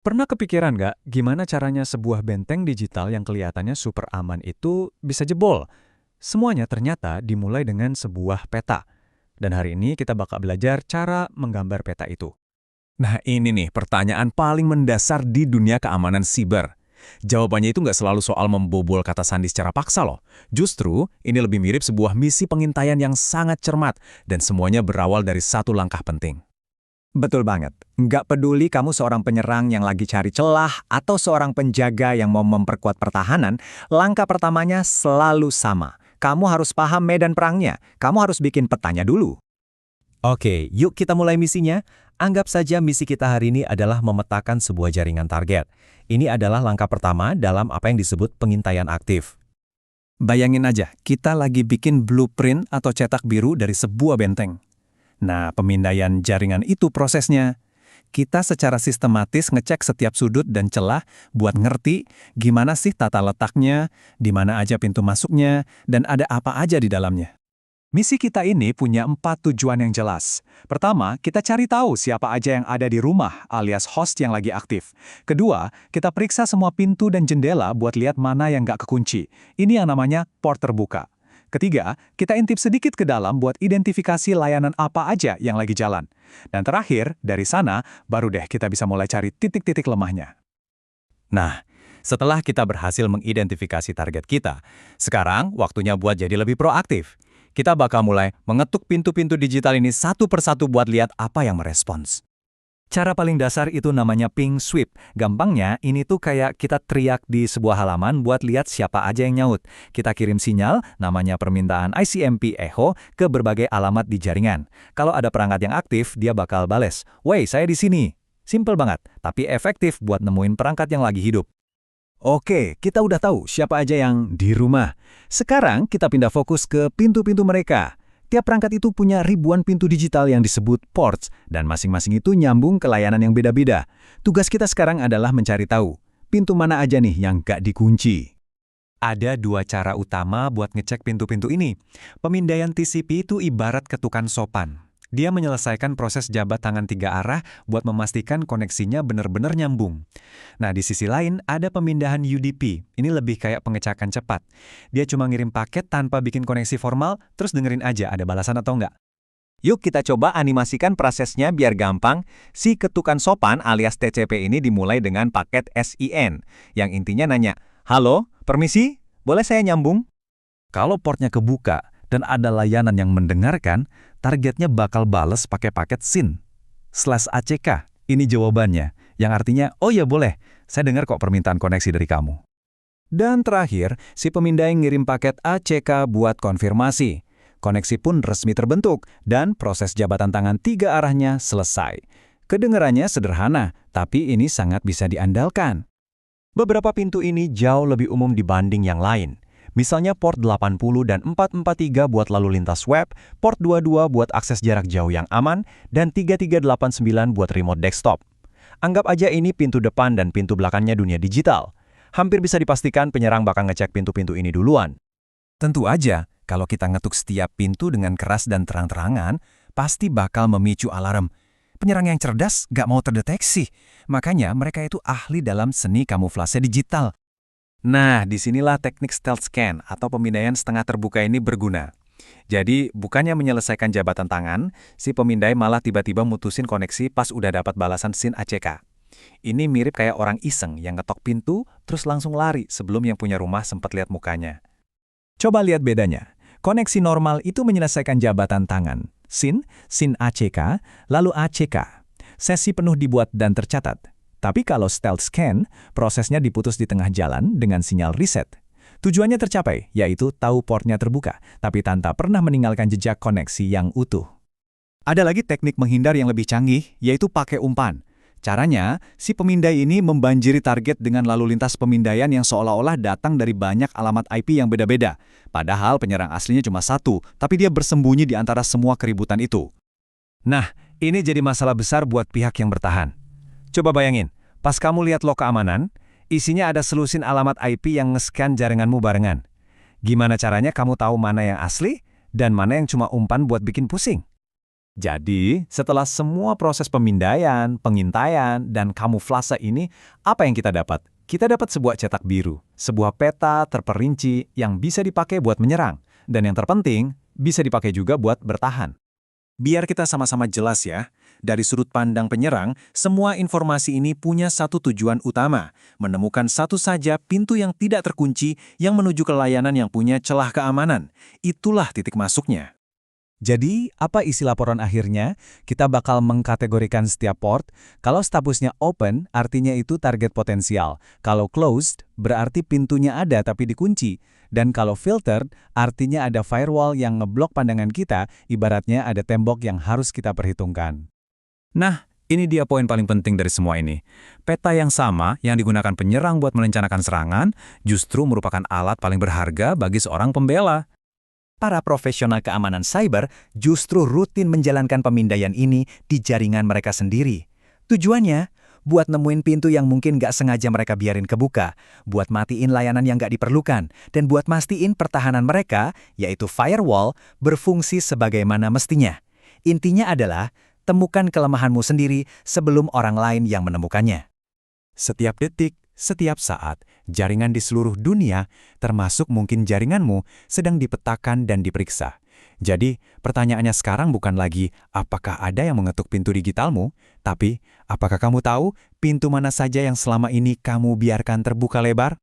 Pernah kepikiran nggak gimana caranya sebuah benteng digital yang kelihatannya super aman itu bisa jebol? Semuanya ternyata dimulai dengan sebuah peta. Dan hari ini kita bakal belajar cara menggambar peta itu. Nah ini nih pertanyaan paling mendasar di dunia keamanan siber. Jawabannya itu nggak selalu soal membobol kata sandi secara paksa loh. Justru, ini lebih mirip sebuah misi pengintaian yang sangat cermat dan semuanya berawal dari satu langkah penting. Betul banget. Nggak peduli kamu seorang penyerang yang lagi cari celah atau seorang penjaga yang mau memperkuat pertahanan, langkah pertamanya selalu sama. Kamu harus paham medan perangnya. Kamu harus bikin petanya dulu. Oke, yuk kita mulai misinya. Anggap saja misi kita hari ini adalah memetakan sebuah jaringan target. Ini adalah langkah pertama dalam apa yang disebut pengintaian aktif. Bayangin aja, kita lagi bikin blueprint atau cetak biru dari sebuah benteng. Nah, pemindaian jaringan itu prosesnya. Kita secara sistematis ngecek setiap sudut dan celah buat ngerti gimana sih tata letaknya, di mana aja pintu masuknya, dan ada apa aja di dalamnya. Misi kita ini punya 4 tujuan yang jelas. Pertama, kita cari tahu siapa aja yang ada di rumah alias host yang lagi aktif. Kedua, kita periksa semua pintu dan jendela buat lihat mana yang nggak kekunci. Ini yang namanya port terbuka. Ketiga, kita intip sedikit ke dalam buat identifikasi layanan apa aja yang lagi jalan. Dan terakhir, dari sana, baru deh kita bisa mulai cari titik-titik lemahnya. Nah, setelah kita berhasil mengidentifikasi target kita, sekarang waktunya buat jadi lebih proaktif. Kita bakal mulai mengetuk pintu-pintu digital ini satu persatu buat lihat apa yang merespons. Cara paling dasar itu namanya ping sweep. Gampangnya, ini tuh kayak kita teriak di sebuah halaman buat lihat siapa aja yang nyaut. Kita kirim sinyal, namanya permintaan ICMP Echo, ke berbagai alamat di jaringan. Kalau ada perangkat yang aktif, dia bakal bales, "Wey, saya di sini." Simple banget, tapi efektif buat nemuin perangkat yang lagi hidup. Oke, kita udah tahu siapa aja yang di rumah. Sekarang kita pindah fokus ke pintu-pintu mereka. Tiap perangkat itu punya ribuan pintu digital yang disebut ports, dan masing-masing itu nyambung ke layanan yang beda-beda. Tugas kita sekarang adalah mencari tahu, pintu mana aja nih yang gak dikunci. Ada dua cara utama buat ngecek pintu-pintu ini. Pemindaian TCP itu ibarat ketukan sopan. Dia menyelesaikan proses jabat tangan 3 arah buat memastikan koneksinya benar-benar nyambung. Nah, di sisi lain ada pemindahan UDP. Ini lebih kayak pengecekan cepat. Dia cuma ngirim paket tanpa bikin koneksi formal, terus dengerin aja ada balasan atau enggak. Yuk kita coba animasikan prosesnya biar gampang. Si ketukan sopan alias TCP ini dimulai dengan paket SIN, yang intinya nanya, "Halo, permisi, boleh saya nyambung?" Kalau portnya kebuka dan ada layanan yang mendengarkan, targetnya bakal bales pakai paket SYN/ACK. Ini jawabannya, yang artinya, "Oh ya boleh, saya dengar kok permintaan koneksi dari kamu." Dan terakhir, si pemindai ngirim paket ACK buat konfirmasi. Koneksi pun resmi terbentuk, dan proses jabatan tangan 3 arahnya selesai. Kedengarannya sederhana, tapi ini sangat bisa diandalkan. Beberapa pintu ini jauh lebih umum dibanding yang lain. Misalnya port 80 dan 443 buat lalu lintas web, port 22 buat akses jarak jauh yang aman, dan 3389 buat remote desktop. Anggap aja ini pintu depan dan pintu belakangnya dunia digital. Hampir bisa dipastikan penyerang bakal ngecek pintu-pintu ini duluan. Tentu aja, kalau kita ngetuk setiap pintu dengan keras dan terang-terangan, pasti bakal memicu alarm. Penyerang yang cerdas gak mau terdeteksi. Makanya mereka itu ahli dalam seni kamuflase digital. Nah, disinilah teknik stealth scan atau pemindaian setengah terbuka ini berguna. Jadi, bukannya menyelesaikan jabatan tangan, si pemindai malah tiba-tiba mutusin koneksi pas udah dapat balasan SYN ACK. Ini mirip kayak orang iseng yang ngetok pintu, terus langsung lari sebelum yang punya rumah sempat lihat mukanya. Coba lihat bedanya. Koneksi normal itu menyelesaikan jabatan tangan. SYN ACK, lalu ACK. Sesi penuh dibuat dan tercatat. Tapi kalau stealth scan, prosesnya diputus di tengah jalan dengan sinyal reset. Tujuannya tercapai, yaitu tahu portnya terbuka, tapi tanpa pernah meninggalkan jejak koneksi yang utuh. Ada lagi teknik menghindar yang lebih canggih, yaitu pakai umpan. Caranya, si pemindai ini membanjiri target dengan lalu lintas pemindaian yang seolah-olah datang dari banyak alamat IP yang beda-beda. Padahal penyerang aslinya cuma satu, tapi dia bersembunyi di antara semua keributan itu. Nah, ini jadi masalah besar buat pihak yang bertahan. Coba bayangin, pas kamu lihat log keamanan, isinya ada selusin alamat IP yang nge-scan jaringanmu barengan. Gimana caranya kamu tahu mana yang asli dan mana yang cuma umpan buat bikin pusing? Jadi, setelah semua proses pemindaian, pengintaian, dan kamuflase ini, apa yang kita dapat? Kita dapat sebuah cetak biru, sebuah peta terperinci yang bisa dipakai buat menyerang, dan yang terpenting, bisa dipakai juga buat bertahan. Biar kita sama-sama jelas ya, dari sudut pandang penyerang, semua informasi ini punya satu tujuan utama, menemukan satu saja pintu yang tidak terkunci yang menuju ke layanan yang punya celah keamanan. Itulah titik masuknya. Jadi, apa isi laporan akhirnya? Kita bakal mengkategorikan setiap port. Kalau statusnya open, artinya itu target potensial. Kalau closed, berarti pintunya ada tapi dikunci. Dan kalau filtered, artinya ada firewall yang ngeblok pandangan kita, ibaratnya ada tembok yang harus kita perhitungkan. Nah, ini dia poin paling penting dari semua ini. Peta yang sama yang digunakan penyerang buat merencanakan serangan justru merupakan alat paling berharga bagi seorang pembela. Para profesional keamanan cyber justru rutin menjalankan pemindaian ini di jaringan mereka sendiri. Tujuannya, buat nemuin pintu yang mungkin nggak sengaja mereka biarin kebuka, buat matiin layanan yang nggak diperlukan, dan buat mastiin pertahanan mereka, yaitu firewall, berfungsi sebagaimana mestinya. Intinya adalah, temukan kelemahanmu sendiri sebelum orang lain yang menemukannya. Setiap detik, setiap saat, jaringan di seluruh dunia, termasuk mungkin jaringanmu, sedang dipetakan dan diperiksa. Jadi, pertanyaannya sekarang bukan lagi apakah ada yang mengetuk pintu digitalmu, tapi apakah kamu tahu pintu mana saja yang selama ini kamu biarkan terbuka lebar?